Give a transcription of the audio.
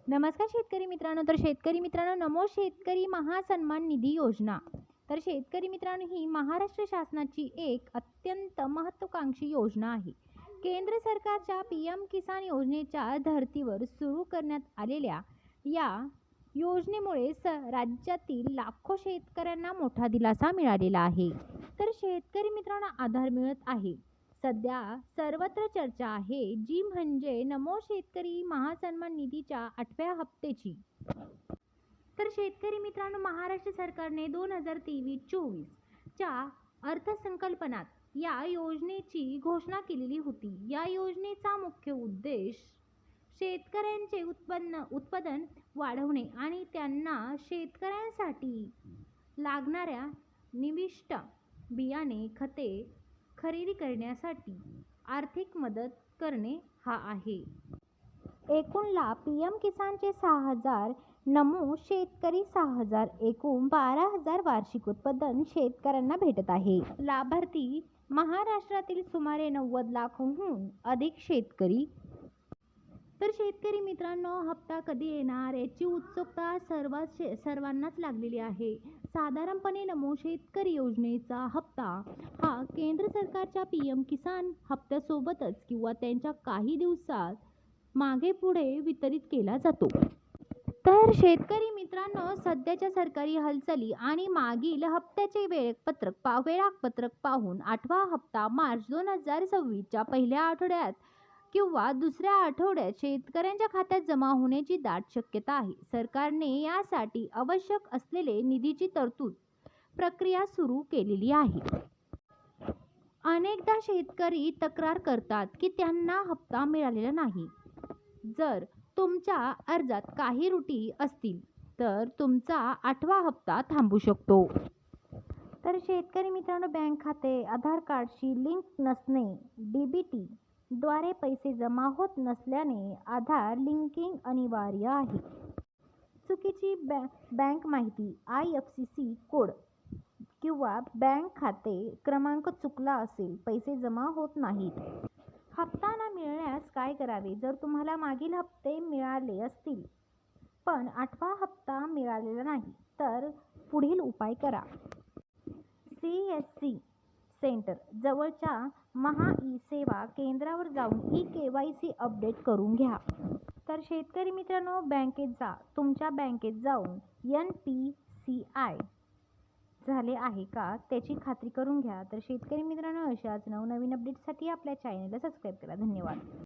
नमस्कार शेतकरी मित्रांनो. शेतकरी मित्रांनो, नमो शेतकरी महासन्मान निधी योजना. शेतकरी मित्रांनो, ही महाराष्ट्र शासनाची एक अत्यंत महत्त्वाकांक्षी योजना आहे. केंद्र सरकारच्या PM किसान योजनेच्या धर्तीवर सुरू करण्यात आलेल्या या योजनेमुळे राज्यातील लाखो शेतकऱ्यांना मोठा दिलासा मिळालेला आहे. शेतकरी मित्रांनो, आधार मिळत आहे. सध्या सर्वत्र चर्चा आहे, जी म्हणजे नमो शेतकरी महासन्मान निधीच्या 8व्या हप्त्याची. शेतकरी मित्रांनो, महाराष्ट्र सरकारने 2023-24 च्या अर्थसंकल्पात या योजनेची घोषणा केलेली होती. या योजनेचा मुख्य उद्देश शेतकऱ्यांचे उत्पादन वाढवणे आणि त्यांना शेतकऱ्यांसाठी लागणाऱ्या निविष्ट बियाणे, खते खरेदी करण्यासाठी आर्थिक मदत करणे हा आहे. एकूण लाभ PM किसानचे 6,000, नमो शेतकरी 6,000, एकूण 12,000 वार्षिक उत्पादन शेतकऱ्यांना भेटत आहे. लाभार्थी महाराष्ट्रातील सुमारे 90 लाखांहून अधिक शेतकरी. शेतकरी मित्रांनो, हप्ता कधी येणार याची उत्सुकता सर्वांनाच लागलेली आहे. साधारणपणे नमो शेतकरी योजनेचा हप्ता हा केंद्र सरकारच्या PM किसान हप्त्यासोबतच किंवा त्यांच्या काही दिवसात मागे पुढे वितरित केला जातो. शेतकरी मित्रांनो, सध्याच्या सरकारी हालचाली आणि मागील हप्त्याचे वेळापत्रक पाहून 8वा हप्ता मार्च 2026 च्या पहिल्या आठवड्यात किंवा दुसऱ्या आठवड्यात शेतकऱ्यांच्या खात्यात जमा होण्याची दाट शक्यता आहे. सरकारने यासाठी आवश्यक असलेले निधीची तरतूद प्रक्रिया सुरू केलेली आहे. अनेकदा शेतकरी तक्रार करतात की त्यांना हप्ता मिळालेला नाही. जर तुमच्या अर्जात काही त्रुटी असतील तर तुमचा 8वा हप्ता थांबू शकतो. शेतकरी मित्रांनो, बँक खाते आधार कार्डशी लिंक नसणे, DBT द्वारे पैसे जमा होत नसल्याने आधार लिंकिंग अनिवार्य आहे. चुकीची बँक माहिती, IFSC कोड किंवा बँक खाते क्रमांक चुकला असेल, पैसे जमा होत नाहीत. हप्ता न मिळाल्यास काय करावे? जर तुम्हाला मागील हप्ते मिळाले असतील पण 8वा हप्ता मिळालेला नाही, तर पुढील उपाय करा. CSC सेंटर जवळच्या महा-ई-सेवा केंद्रावर जाऊन eKYC अपडेट करून घ्या. शेतकरी मित्रांनो, बँकेत जा. तुमच्या बँकेत जाऊन NPCI झाले आहे का त्याची खात्री करून घ्या. शेतकरी मित्रांनो, अशाच नवनवीन अपडेट्ससाठी आपल्या चॅनलला सबस्क्राईब करा. धन्यवाद.